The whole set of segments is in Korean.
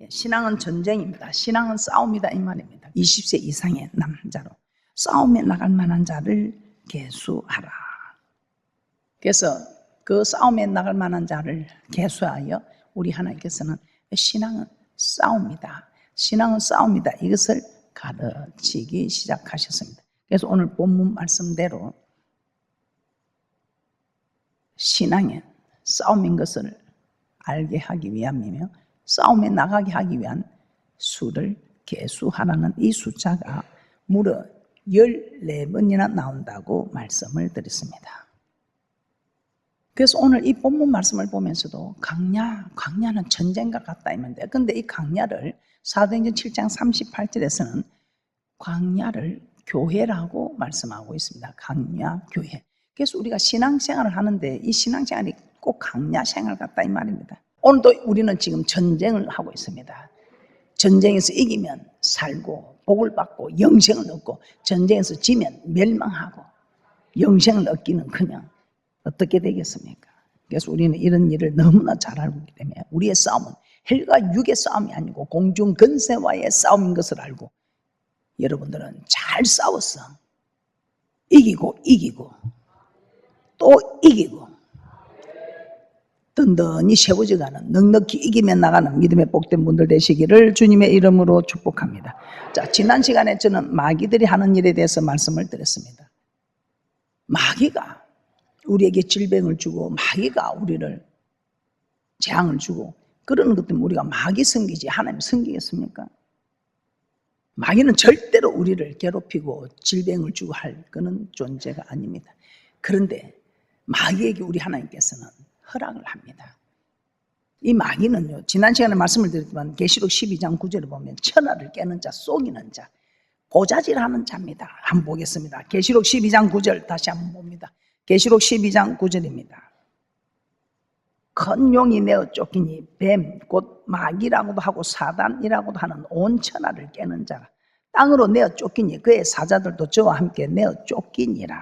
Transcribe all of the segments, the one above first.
신앙은 전쟁입니다. 신앙은 싸움이다 이 말입니다. 20세 이상의 남자로 싸움에 나갈 만한 자를 계수하라. 그래서 그 싸움에 나갈 만한 자를 계수하여 우리 하나님께서는 신앙은 싸움이다. 신앙은 싸움이다. 이것을 가르치기 시작하셨습니다. 그래서 오늘 본문 말씀대로 신앙은 싸움인 것을 알게 하기 위함이며 싸움에 나가게 하기 위한 수를 계수하라는 이 숫자가 무려 14번이나 나온다고 말씀을 드렸습니다. 그래서 오늘 이 본문 말씀을 보면서도 광야는 전쟁과 같다 이건데, 근데 이 광야를 사도행전 7장 38절에서는 광야를 교회라고 말씀하고 있습니다. 광야 교회. 그래서 우리가 신앙생활을 하는데 이 신앙생활이 꼭 광야 생활 같다 이 말입니다. 오늘도 우리는 지금 전쟁을 하고 있습니다. 전쟁에서 이기면 살고 복을 받고 영생을 얻고, 전쟁에서 지면 멸망하고 영생을 얻기는커녕 어떻게 되겠습니까? 그래서 우리는 이런 일을 너무나 잘 알고 있기 때문에 우리의 싸움은 혈과 육의 싸움이 아니고 공중 권세와의 싸움인 것을 알고, 여러분들은 잘 싸웠어. 이기고 또 이기고 든든히 세워져가는, 넉넉히 이기며 나가는 믿음의 복된 분들 되시기를 주님의 이름으로 축복합니다. 자, 지난 시간에 저는 마귀들이 하는 일에 대해서 말씀을 드렸습니다. 마귀가 우리에게 질병을 주고 마귀가 우리를 재앙을 주고 그러는 것 때문에 우리가 마귀 섬기지 하나님 섬기겠습니까? 마귀는 절대로 우리를 괴롭히고 질병을 주고 할 그런 존재가 아닙니다. 그런데 마귀에게 우리 하나님께서는 허락을 합니다. 이 마귀는요, 지난 시간에 말씀을 드렸지만 계시록 12장 9절에 보면 천하를 깨는 자, 속이는 자, 고자질하는 자입니다. 한번 보겠습니다. 계시록 12장 9절 다시 한번 봅니다. 계시록 12장 9절입니다. 큰 용이 내어 쫓기니 뱀, 곧 마귀라고도 하고 사단이라고도 하는 온 천하를 깨는 자가 땅으로 내어 쫓기니 그의 사자들도 저와 함께 내어 쫓기니라.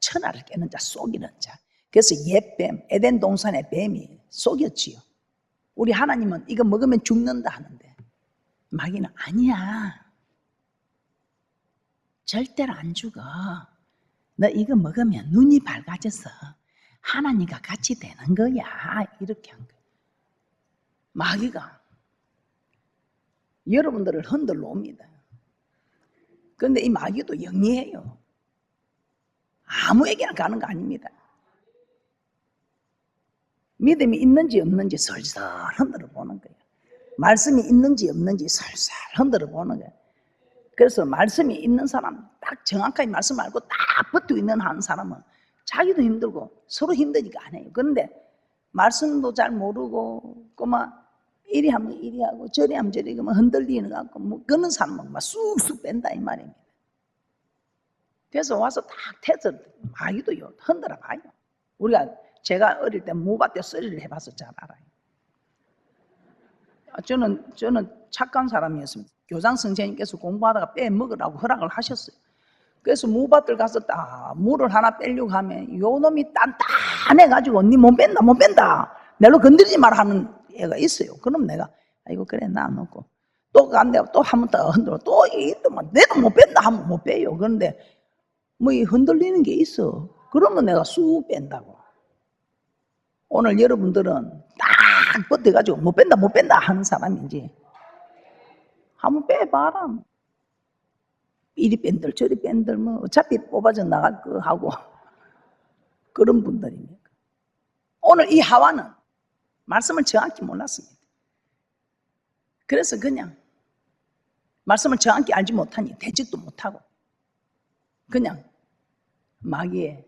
천하를 깨는 자, 속이는 자. 그래서 옛뱀, 에덴 동산의 뱀이 속였지요. 우리 하나님은 이거 먹으면 죽는다 하는데 마귀는 아니야. 절대로 안 죽어. 너 이거 먹으면 눈이 밝아져서 하나님과 같이 되는 거야. 이렇게 한 거야. 마귀가 여러분들을 흔들러 옵니다. 그런데 이 마귀도 영리해요. 아무에게나 가는 거 아닙니다. 믿음이 있는지 없는지 설설 흔들어 보는 거예요. 말씀이 있는지 없는지 설설 흔들어 보는 거예요. 그래서 말씀이 있는 사람, 딱 정확하게 말씀 알고 딱 붙어 있는 한 사람은 자기도 힘들고 서로 힘드니까 안 해요. 그런데 말씀도 잘 모르고 그만 이리 하면 이리 하고 저리 하면 저리 하고 흔들리는 것 같고 뭐 그런 사람은 막 쑥쑥 뺀다 이 말입니다. 그래서 와서 딱 태서 마귀도요 흔들어 봐요. 제가 어릴 때 무밭대 쓰리를 해봐서 잘 알아요. 저는 착한 사람이었습니다. 교장 선생님께서 공부하다가 빼먹으라고 허락을 하셨어요. 그래서 무밭을 가서 딱 물을 하나 빼려고 하면 요 놈이 단단해가지고 니 못 뺀다 내로 건드리지 마라 하는 애가 있어요. 그럼 내가 아이고 그래 놔놓고 또 간대고 또 한 번 더 흔들어 또 내가 못 뺀다 하면 못 빼요. 그런데 뭐 흔들리는 게 있어. 그러면 내가 쑥 뺀다고. 오늘 여러분들은 딱 버텨가지고 못 뺀다 하는 사람인지 한번 빼봐라. 이리 뺀들 저리 뺀들 뭐 어차피 뽑아져 나갈 거 하고 그런 분들입니다. 오늘 이 하와는 말씀을 정확히 몰랐습니다. 그래서 그냥 말씀을 정확히 알지 못하니 대적도 못하고 그냥 마귀의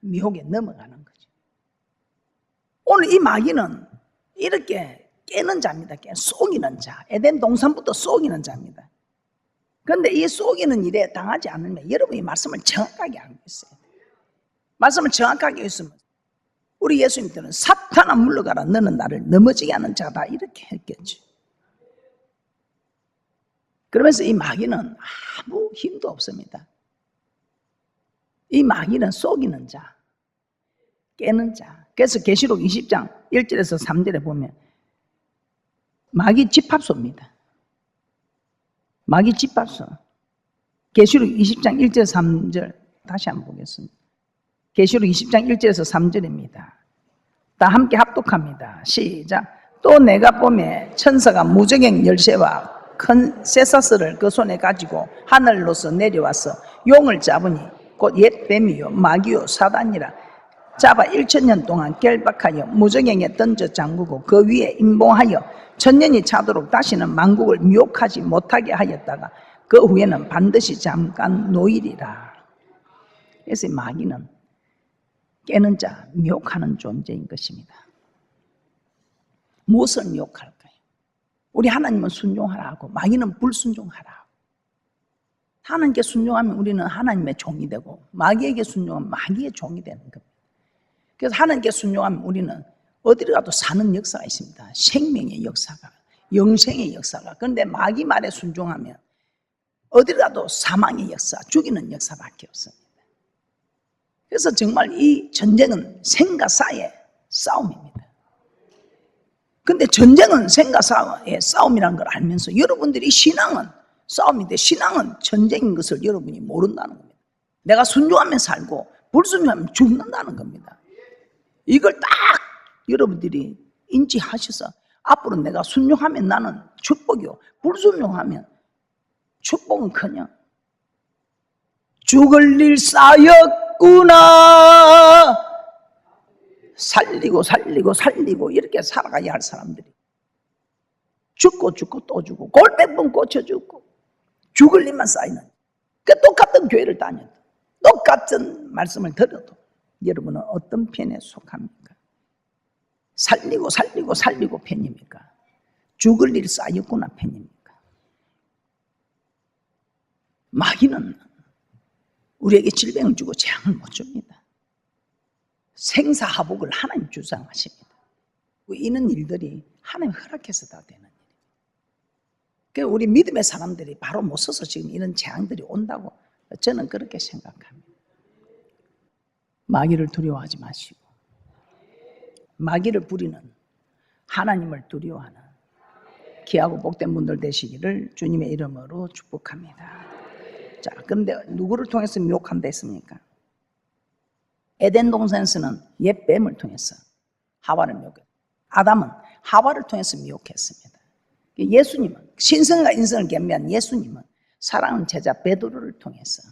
미혹에 넘어가는 거죠. 오늘 이 마귀는 이렇게 깨는 자입니다. 속이는 자. 에덴 동산부터 속이는 자입니다. 그런데 이 속이는 일에 당하지 않으면 여러분이 말씀을 정확하게 알고 있어요. 말씀을 정확하게 있으면 우리 예수님께서는 사탄아 물러가라 너는 나를 넘어지게 하는 자다 이렇게 했겠죠. 그러면서 이 마귀는 아무 힘도 없습니다. 이 마귀는 속이는 자, 깨는 자. 그래서 계시록 20장 1절에서 3절에 보면 마귀 집합소입니다. 마귀 집합소. 계시록 20장 1절 3절 다시 한번 보겠습니다. 계시록 20장 1절에서 3절입니다. 다 함께 합독합니다. 시작. 또 내가 보매 천사가 무저갱 열쇠와 큰 쇠사슬을 그 손에 가지고 하늘로서 내려와서 용을 잡으니 곧 옛 뱀이요 마귀요 사단이라 잡아 1000년 동안 결박하여 무저갱에 던져 잠그고 그 위에 임봉하여 천년이 차도록 다시는 만국을 미혹하지 못하게 하였다가 그 후에는 반드시 잠깐 노일이라. 그래서 마귀는 깨는 자, 미혹하는 존재인 것입니다. 무엇을 미혹할까요? 우리 하나님은 순종하라 하고 마귀는 불순종하라. 하나님께 순종하면 우리는 하나님의 종이 되고 마귀에게 순종하면 마귀의 종이 되는 겁니다. 그래서 하나님께 순종하면 우리는 어디를 가도 사는 역사가 있습니다. 생명의 역사가, 영생의 역사가. 그런데 마귀 말에 순종하면 어디를 가도 사망의 역사, 죽이는 역사밖에 없습니다. 그래서 정말 이 전쟁은 생과 사의 싸움입니다. 근데 전쟁은 생과 사의 싸움이라는 걸 알면서 여러분들이 신앙은 싸움인데 신앙은 전쟁인 것을 여러분이 모른다는 겁니다. 내가 순종하면 살고 불순종하면 죽는다는 겁니다. 이걸 딱 여러분들이 인지하셔서 앞으로 내가 순종하면 나는 축복이요, 불순종하면 축복은커녕 죽을 일 쌓였구나. 살리고 이렇게 살아가야 할 사람들이 죽고 또 죽고 골백번 꽂혀 죽고 죽을 일만 쌓이는 그 똑같은 교회를 다녀도 똑같은 말씀을 들어도 여러분은 어떤 편에 속합니까? 살리고 편입니까? 죽을 일 쌓였구나 편입니까? 마귀는 우리에게 질병을 주고 재앙을 못 줍니다. 생사하복을 하나님 주장하십니다. 이런 일들이 하나님 허락해서 다 되는 일이에요. 그러니까 우리 믿음의 사람들이 바로 못 서서 지금 이런 재앙들이 온다고 저는 그렇게 생각합니다. 마귀를 두려워하지 마시고 마귀를 부리는 하나님을 두려워하는 귀하고 복된 분들 되시기를 주님의 이름으로 축복합니다. 자, 그런데 누구를 통해서 미혹한다 했습니까? 에덴 동산에서는 옛 뱀을 통해서 하와를 미혹했고 아담은 하와를 통해서 미혹했습니다. 예수님은 신성과 인성을 겸비한 예수님은 사랑하는 제자 베드로를 통해서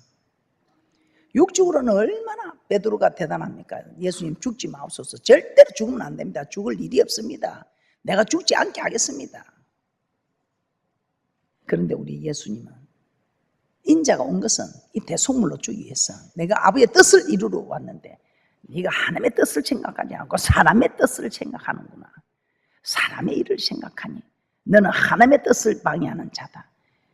육적으로는 얼마나 베드로가 대단합니까? 예수님 죽지 마옵소서. 절대로 죽으면 안 됩니다. 죽을 일이 없습니다. 내가 죽지 않게 하겠습니다. 그런데 우리 예수님은 인자가 온 것은 이 대속물로 주기 위해서 내가 아버지의 뜻을 이루러 왔는데 네가 하나님의 뜻을 생각하지 않고 사람의 뜻을 생각하는구나. 사람의 일을 생각하니 너는 하나님의 뜻을 방해하는 자다.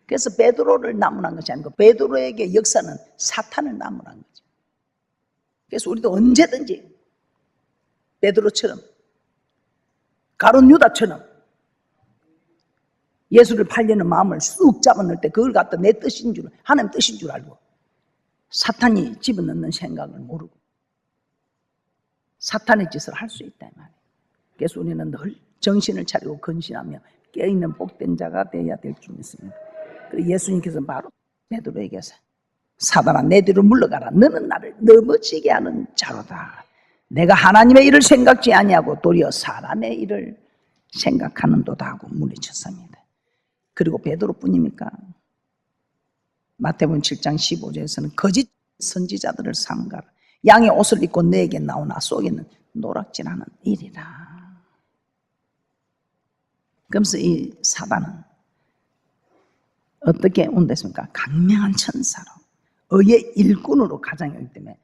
그래서 베드로를 나무란 것이 아니고 베드로에게 역사는 사탄을 나무란 거죠. 그래서 우리도 언제든지 베드로처럼 가룟 유다처럼 예수를 팔려는 마음을 쑥 잡아넣을 때 그걸 갖다 내 뜻인 줄, 하나님 뜻인 줄 알고 사탄이 집어넣는 생각을 모르고 사탄의 짓을 할 수 있다 이 말이에요. 그래서 우리는 늘 정신을 차리고 근신하며 깨어있는 복된 자가 되어야 될 줄 믿습니다. 그리고 예수님께서 바로 베드로에게서 사단아 내 뒤로 물러가라. 너는 나를 넘어지게 하는 자로다. 내가 하나님의 일을 생각지 아니하고 도리어 사람의 일을 생각하는도다 하고 물리쳤습니다. 그리고 베드로뿐입니까? 마태복음 7장 15절에서는 거짓 선지자들을 삼가라. 양의 옷을 입고 너에게 나오나 속에는 노락질하는 일이라. 그러면서 이 사단은 어떻게 온댔습니까? 강명한 천사로 의의 일꾼으로 가장하기 때문에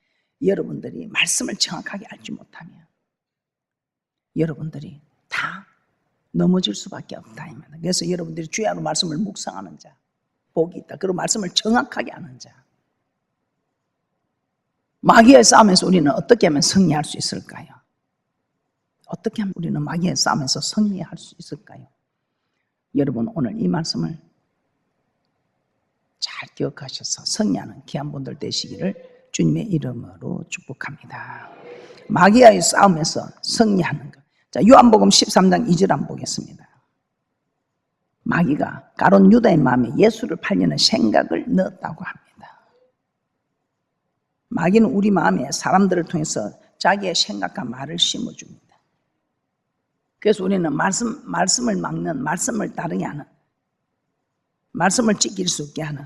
여러분들이 말씀을 정확하게 알지 못하면 여러분들이 다 넘어질 수밖에 없다. 그래서 여러분들이 주의 하루 말씀을 묵상하는 자 복이 있다. 그리고 말씀을 정확하게 아는 자. 마귀의 싸움에서 우리는 어떻게 하면 승리할 수 있을까요? 어떻게 하면 우리는 마귀의 싸움에서 승리할 수 있을까요? 여러분 오늘 이 말씀을 잘 기억하셔서 승리하는 귀한 분들 되시기를 주님의 이름으로 축복합니다. 마귀와의 싸움에서 승리하는 것. 자, 요한복음 13장 2절 한번 보겠습니다. 마귀가 가룟 유다의 마음에 예수를 팔려는 생각을 넣었다고 합니다. 마귀는 우리 마음에 사람들을 통해서 자기의 생각과 말을 심어줍니다. 그래서 우리는 말씀을 막는, 말씀을 따르게 하는, 말씀을 지킬 수 있게 하는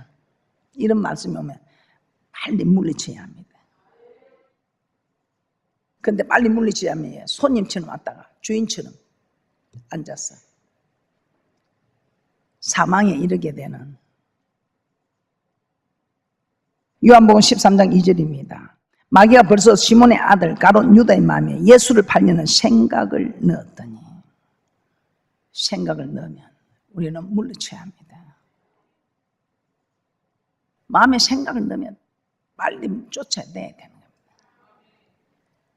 이런 말씀이 오면 빨리 물리쳐야 합니다. 근데 빨리 물리치지 않으면 손님처럼 왔다가 주인처럼 앉아서 사망에 이르게 되는. 요한복음 13장 2절입니다. 마귀가 벌써 시몬의 아들 가룟 유다의 마음에 예수를 팔려는 생각을 넣었더니, 생각을 넣으면 우리는 물리쳐야 합니다. 마음에 생각을 넣으면 빨리 쫓아내야 되는 겁니다.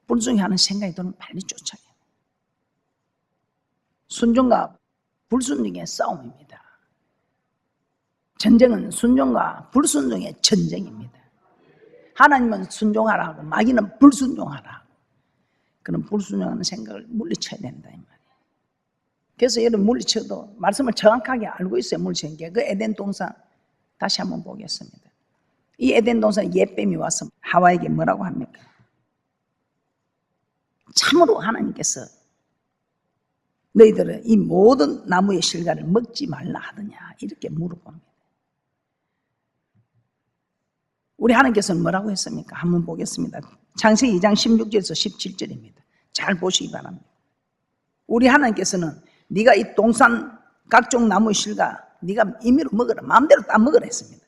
불순종하는 생각이 들면 빨리 쫓아야 해요. 순종과 불순종의 싸움입니다. 전쟁은 순종과 불순종의 전쟁입니다. 하나님은 순종하라 하고 마귀는 불순종하라 하고, 그런 불순종하는 생각을 물리쳐야 된다 이 말이에요. 그래서 여러분 물리쳐도 말씀을 정확하게 알고 있어야 물리치는 게, 그 에덴 동산 다시 한번 보겠습니다. 이 에덴 동산에 옛뱀이 와서 하와에게 뭐라고 합니까? 참으로 하나님께서 너희들은 이 모든 나무의 실과를 먹지 말라 하더냐, 이렇게 물어봅니다. 우리 하나님께서는 뭐라고 했습니까? 한번 보겠습니다. 창세기 2장 16절에서 17절입니다. 잘 보시기 바랍니다. 우리 하나님께서는 네가 이 동산 각종 나무의 실과 네가 임의로 먹어라, 마음대로 다 먹으라 했습니다.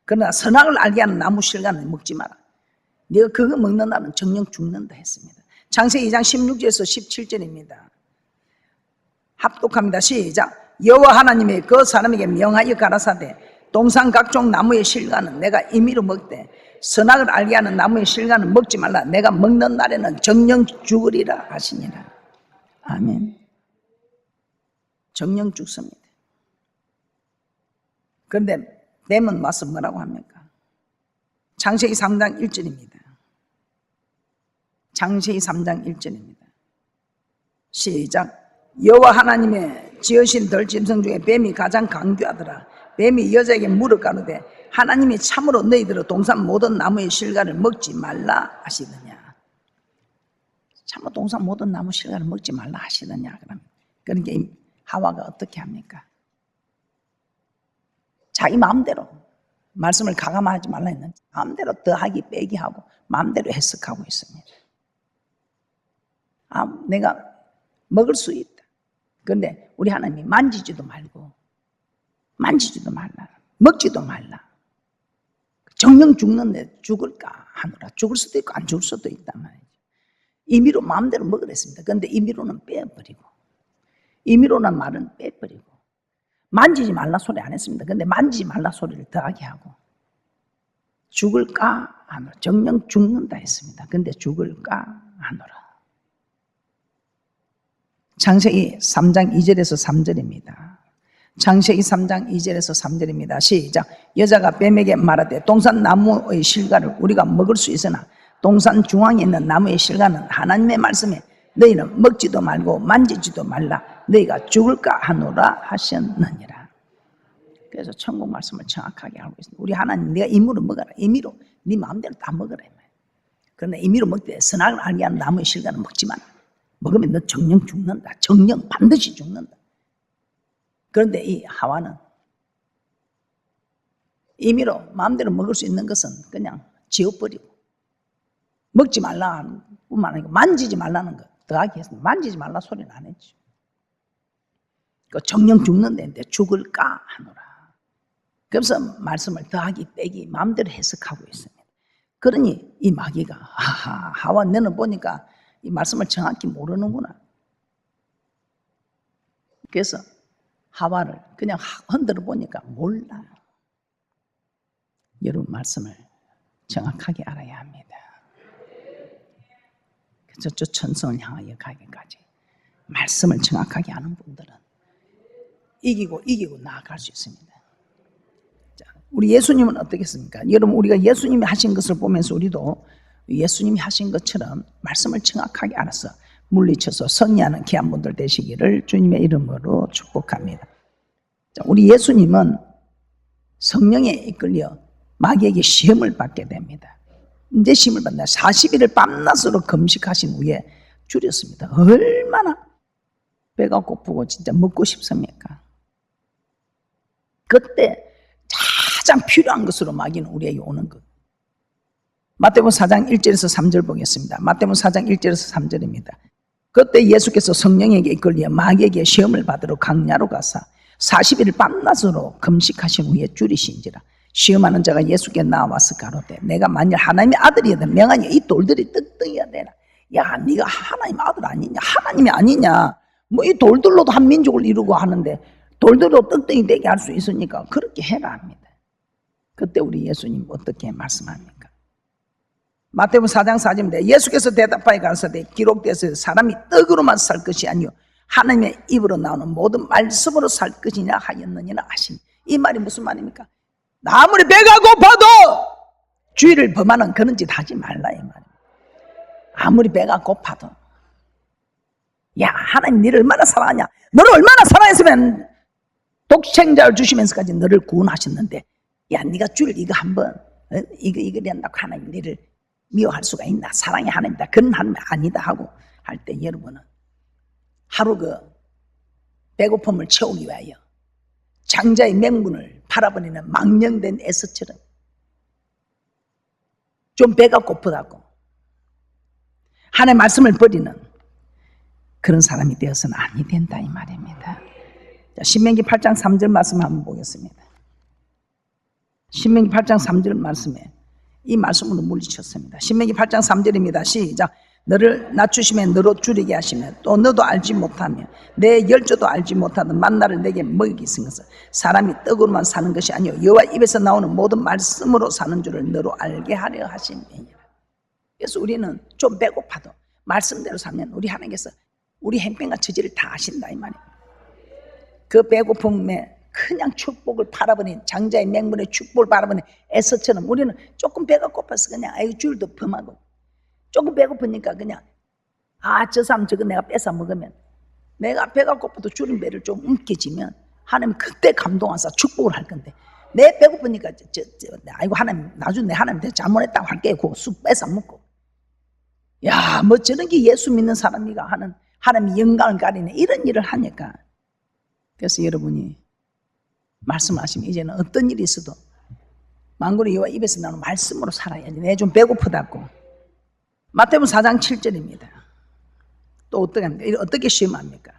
그러나 선악을 알게 하는 나무 실과는 먹지 마라. 네가 그거 먹는 날은 정령 죽는다 했습니다. 창세기 2장 16절에서 17절입니다. 합독합니다. 시작. 여호와 하나님이 그 사람에게 명하여 가라사대 동산 각종 나무의 실과는 내가 임의로 먹되 선악을 알게 하는 나무의 실과는 먹지 말라. 내가 먹는 날에는 정령 죽으리라 하시니라. 아멘. 정령 죽습니다. 그런데 뱀은 와서 뭐라고 합니까? 창세기 3장 1절입니다. 창세기 3장 1절입니다. 시작. 여호와 하나님의 지으신 들짐승 중에 뱀이 가장 강교하더라. 뱀이 여자에게 물어 가로되 하나님이 참으로 너희들은 동산 모든 나무의 실과를 먹지 말라 하시더냐. 참으로 동산 모든 나무 실과를 먹지 말라 하시더냐. 그러니까 하와가 어떻게 합니까? 자기 마음대로 말씀을 가감하지 말라 했는지 마음대로 더하기 빼기 하고 마음대로 해석하고 있습니다. 내가 먹을 수 있다. 그런데 우리 하나님이 만지지도 말고 만지지도 말라, 먹지도 말라. 정령 죽는데 죽을까 하노라. 죽을 수도 있고 안 죽을 수도 있단 말이죠. 임의로 마음대로 먹으랬습니다. 그런데 임의로는 빼버리고, 임의로는 말은 빼버리고, 만지지 말라 소리 안 했습니다. 그런데 만지지 말라 소리를 더하게 하고, 죽을까 하노라. 정령 죽는다 했습니다. 그런데 죽을까 하노라. 창세기 3장 2절에서 3절입니다. 창세기 3장 2절에서 3절입니다. 시작. 여자가 뱀에게 말하되 동산 나무의 실과를 우리가 먹을 수 있으나 동산 중앙에 있는 나무의 실과는 하나님의 말씀에 너희는 먹지도 말고 만지지도 말라. 너희가 죽을까 하노라 하셨느니라. 그래서 천국 말씀을 정확하게 알고 있습니다. 우리 하나님, 네가 임의로 먹어라. 임의로 네 마음대로 다 먹으라. 그런데 임의로 먹되 선악을 알게 하는 나무의 실과는 먹지 마라. 먹으면 너 정령 죽는다. 정령 반드시 죽는다. 그런데 이 하와는 임의로 마음대로 먹을 수 있는 것은 그냥 지워버리고, 먹지 말라 뿐만 아니고 만지지 말라는 것 더하기 했습니다. 만지지 말라 소리는 안 했죠. 그 정령 죽는데 죽을까 하노라. 그래서 말씀을 더하기 빼기 마음대로 해석하고 있습니다. 그러니 이 마귀가 하와 너는 보니까 이 말씀을 정확히 모르는구나. 그래서 하와를 그냥 흔들어 보니까 몰라요. 여러분 말씀을 정확하게 알아야 합니다. 그래서 저 천성을 향하여 가기까지 말씀을 정확하게 아는 분들은 이기고 나아갈 수 있습니다. 자, 우리 예수님은 어떻겠습니까? 여러분, 우리가 예수님이 하신 것을 보면서 우리도 예수님이 하신 것처럼 말씀을 정확하게 알아서 물리쳐서 승리하는 귀한 분들 되시기를 주님의 이름으로 축복합니다. 자, 우리 예수님은 성령에 이끌려 마귀에게 시험을 받게 됩니다. 이제 시험을 받나 40일을 밤낮으로 금식하신 후에 줄였습니다. 얼마나 배가 고프고 진짜 먹고 싶습니까? 그때 가장 필요한 것으로 마귀는 우리에게 오는 것. 마태복음 4장 1절에서 3절 보겠습니다. 마태복음 4장 1절에서 3절입니다. 그때 예수께서 성령에게 이끌려 마귀에게 시험을 받으러 강야로 가사 40일 밤낮으로 금식하신 후에 줄이신지라. 시험하는 자가 예수께 나와서 가로되 내가 만일 하나님의 아들이거든 명하니 이 돌들이 떡떡이야 되라. 야, 네가 하나님 아들 아니냐? 하나님이 아니냐? 뭐 이 돌들로도 한 민족을 이루고 하는데 돌들로 떡떡이 되게 할 수 있으니까 그렇게 해라 합니다. 그때 우리 예수님 어떻게 말씀합니까? 마태복음 4장 4절입니다. 예수께서 대답하여 가라사대 기록되어서 사람이 떡으로만 살 것이 아니요 하나님의 입으로 나오는 모든 말씀으로 살 것이냐 하였느니라 하시니. 이 말이 무슨 말입니까? 아무리 배가 고파도 주의를 범하는 그런 짓 하지 말라 이 말입니다. 아무리 배가 고파도 야, 하나님 너를 얼마나 사랑하냐? 너를 얼마나 사랑했으면 독생자를 주시면서까지 너를 구원하셨는데 야, 네가 주일 이거 한번 이거 한다고 하나님 너를 미워할 수가 있나? 사랑의 하나님이다. 그런 하나님 아니다 하고 할 때 여러분은 하루 그 배고픔을 채우기 위하여 장자의 맹문을 팔아버리는 망령된 에서처럼 좀 배가 고프다고 하나님의 말씀을 버리는 그런 사람이 되어서는 아니 된다 이 말입니다. 자, 신명기 8장 3절 말씀 한번 보겠습니다. 신명기 8장 3절 말씀에 이 말씀으로 물리쳤습니다. 신명기 8장 3절입니다. 시작. 너를 낮추시며 너로 줄이게 하시며 또 너도 알지 못하며 내 열조도 알지 못하던 만나를 내게 먹이신 것은 사람이 떡으로만 사는 것이 아니요 여호와 입에서 나오는 모든 말씀으로 사는 줄을 너로 알게 하려 하심이니라. 그래서 우리는 좀 배고파도 말씀대로 살면 우리 하나님께서 우리 행편과 처지를 다 아신다 이 말이에요. 그 배고픔에 그냥 축복을 팔아버린 장자의 맹문의 축복을 팔아버린 에서처럼 우리는 조금 배가 고파서 그냥 아이고 줄도 범하고 조금 배고프니까 그냥 저 사람 저거 내가 뺏어 먹으면 내가 배가 고파도 줄인 배를 좀 움켜쥐면 하나님 그때 감동하사 축복을 할 건데 내 배고프니까 아이고 하나님 나중에 하나님 내가 잘못했다고 할게 그 쑥 뺏어 먹고 야, 뭐 저런 게 예수 믿는 사람이가 하는 하나님의 영광을 가리는 이런 일을 하니까 그래서 여러분이 말씀하시면 이제는 어떤 일이 있어도 만군의 여호와 입에서 나오는 말씀으로 살아야지. 내 좀 배고프다고. 마태복음 4장 7절입니다. 또 어떻게 합니까? 어떻게 시험합니까?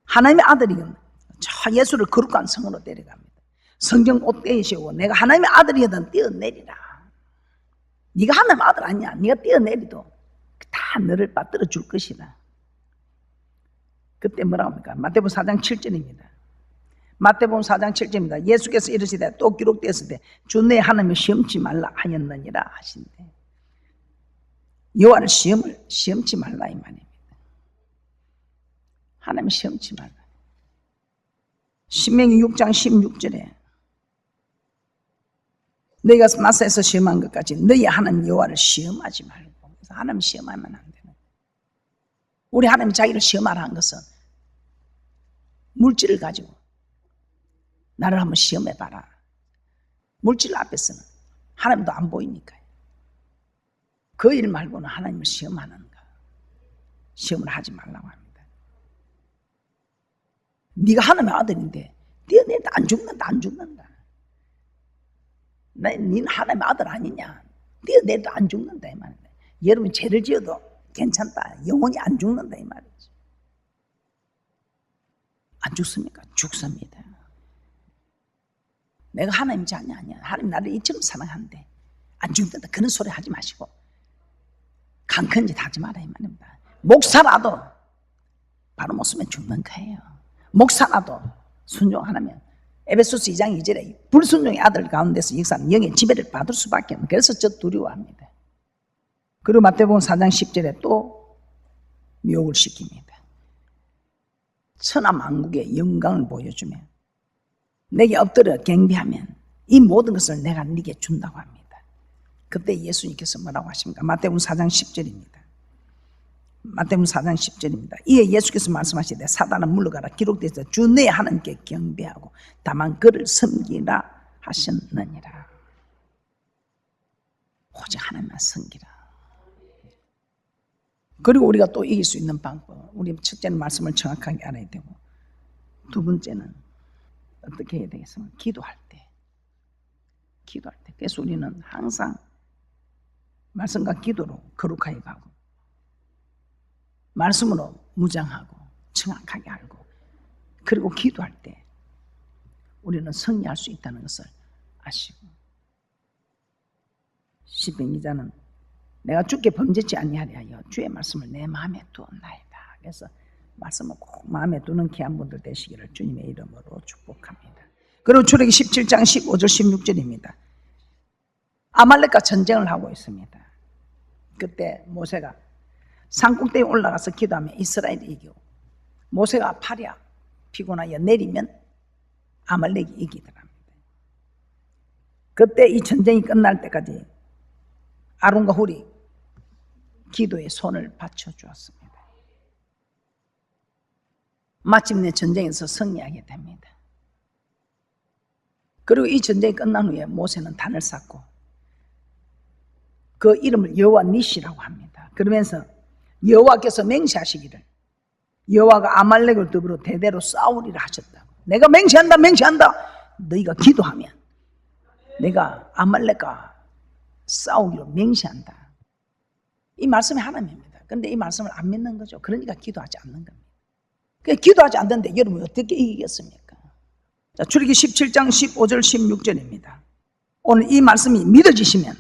하나님의 아들이면 저 예수를 거룩한 성으로 데려갑니다. 성경 옷 떼시고 내가 하나님의 아들이거든 뛰어내리라. 네가 하나님의 아들 아니야. 네가 뛰어내리도 다 너를 받들어 줄 것이다. 그때 뭐라고 합니까? 마태복음 4장 7절입니다. 마태복음 4장 7절입니다. 예수께서 이르시되 또 기록되었을 때 주 내 하나님을 시험치 말라 하였느니라 하신대. 여호와를 시험치 말라 이 말입니다. 하나님을 시험치 말라. 신명기 6장 16절에 너희가 마사에서 시험한 것까지 너희 하나님 여호와를 시험하지 말고. 그래서 하나님 시험하면 안 되는. 우리 하나님이 자기를 시험하라 한 것은 물질을 가지고 나를 한번 시험해봐라. 물질 앞에서는 하나님도 안 보이니까요. 그 일 말고는 하나님을 시험하는가. 시험을 하지 말라고 합니다. 네가 하나님의 아들인데 뛰어내도 안 죽는다. 너는 하나님의 아들 아니냐. 뛰어내도 안 죽는다 이 말입니다. 여러분 죄를 지어도 괜찮다. 영원히 안 죽는다 이 말이지. 안 죽습니까? 죽습니다. 내가 하나님 자녀 아니야. 하나님 나를 이처럼 사랑하는데 안 죽는다. 그런 소리 하지 마시고 강큰 짓 하지 마라 이 말입니다. 목사라도 바로 못 쓰면 죽는 거예요. 목사라도 순종 안 하면 에베소서 2장 2절에 불순종의 아들 가운데서 역사는 영의 지배를 받을 수밖에 없는. 그래서 저 두려워합니다. 그리고 마태복음 4장 10절에 또 미혹을 시킵니다. 천하만국의 영광을 보여주면 내게 엎드려 경배하면 이 모든 것을 내가 네게 준다고 합니다. 그때 예수님께서 뭐라고 하십니까? 마태복음 4장 10절입니다. 마태복음 4장 10절입니다. 이에 예수께서 말씀하시되 사단은 물러가라. 기록되어 주 내 하나님께 경배하고 다만 그를 섬기라 하셨느니라. 오직 하나님만 섬기라. 그리고 우리가 또 이길 수 있는 방법, 우리 첫째는 말씀을 정확하게 알아야 되고, 두 번째는 어떻게 해야 되겠습니까? 기도할 때. 그래서 우리는 항상 말씀과 기도로 거룩하게 가고, 말씀으로 무장하고 정확하게 알고, 그리고 기도할 때 우리는 승리할 수 있다는 것을 아시고, 시편 기자는 내가 주께 범죄치 아니하려 하여 주의 말씀을 내 마음에 두었나이다. 그래서 말씀을 꼭 마음에 두는 귀한 분들 되시기를 주님의 이름으로 축복합니다. 그리고 출애기 17장 15절 16절입니다. 아말렉과 전쟁을 하고 있습니다. 그때 모세가 산꼭대기에 올라가서 기도하면 이스라엘이 이기고, 모세가 팔이 피곤하여 내리면 아말렉이 이기더랍니다. 그때 이 전쟁이 끝날 때까지 아론과 훌이 기도에 손을 받쳐주었습니다. 마침내 전쟁에서 승리하게 됩니다. 그리고 이 전쟁이 끝난 후에 모세는 단을 쌓고 그 이름을 여호와 니시라고 합니다. 그러면서 여호와께서 맹세하시기를 여호와가 아말렉을 더불어 대대로 싸우리라 하셨다고. 내가 맹세한다. 너희가 기도하면 내가 아말렉과 싸우기로 맹세한다. 이 말씀이 하나님입니다. 그런데 이 말씀을 안 믿는 거죠. 그러니까 기도하지 않는 겁니다. 기도하지 않는데 여러분 어떻게 이기겠습니까? 자, 출애기 17장 15절 16절입니다. 오늘 이 말씀이 믿어지시면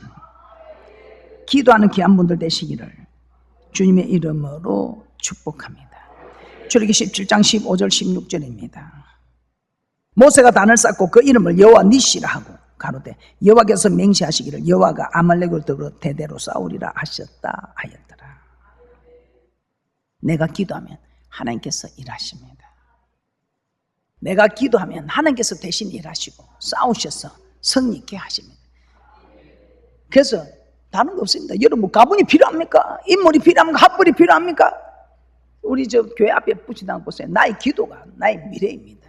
기도하는 귀한 분들 되시기를 주님의 이름으로 축복합니다. 출애기 17장 15절 16절입니다. 모세가 단을 쌓고 그 이름을 여호와 니시라 하고 가로되 여호와께서 맹세하시기를 여호와가 아말렉을 더불어 대대로 싸우리라 하셨다 하였더라. 내가 기도하면 하나님께서 일하십니다. 내가 기도하면 하나님께서 대신 일하시고 싸우셔서 승리 있게 하십니다. 그래서 다른 거 없습니다. 여러분 가문이 필요합니까? 인물이 필요합니까? 합불이 필요합니까? 우리 저 교회 앞에 붙이다 보세요. 나의 기도가 나의 미래입니다.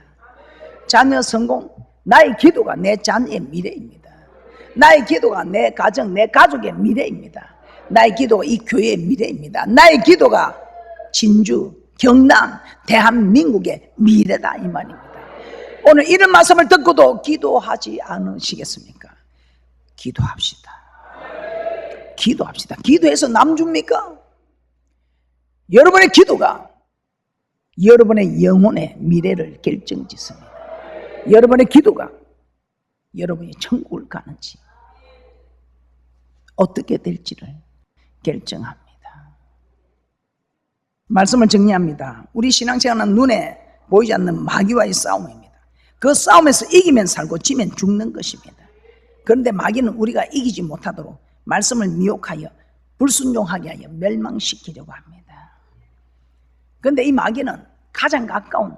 자녀 성공, 나의 기도가 내 자녀의 미래입니다. 나의 기도가 내 가정, 내 가족의 미래입니다. 나의 기도가 이 교회의 미래입니다. 나의 기도가 진주, 경남, 대한민국의 미래다 이 말입니다. 오늘 이런 말씀을 듣고도 기도하지 않으시겠습니까? 기도합시다. 기도해서 남 줍니까? 여러분의 기도가 여러분의 영혼의 미래를 결정짓습니다. 여러분의 기도가 여러분이 천국을 가는지 어떻게 될지를 결정합니다. 말씀을 정리합니다. 우리 신앙생활은 눈에 보이지 않는 마귀와의 싸움입니다. 그 싸움에서 이기면 살고 지면 죽는 것입니다. 그런데 마귀는 우리가 이기지 못하도록 말씀을 미혹하여 불순종하게 하여 멸망시키려고 합니다. 그런데 이 마귀는 가장 가까운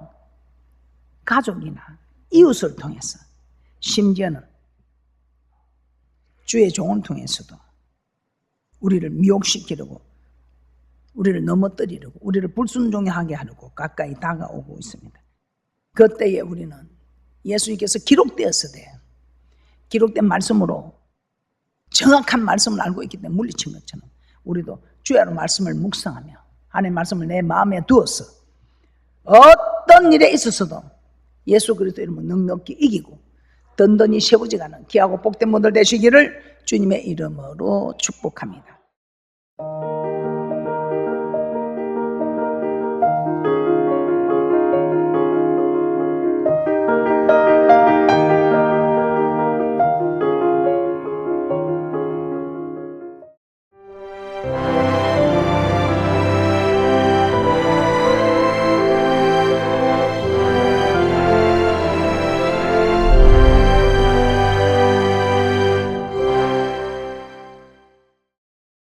가족이나 이웃을 통해서, 심지어는 주의 종을 통해서도 우리를 미혹시키려고, 우리를 넘어뜨리려고, 우리를 불순종하게 하려고 가까이 다가오고 있습니다. 그때에 우리는 예수님께서 기록되었으되 기록된 말씀으로 정확한 말씀을 알고 있기 때문에 물리친 것처럼 우리도 주의 말씀을 묵상하며 하나님의 말씀을 내 마음에 두어서 어떤 일에 있어서도 예수 그리스도 이름으로 넉넉히 이기고 든든히 세워져가는 귀하고 복된 분들 되시기를 주님의 이름으로 축복합니다.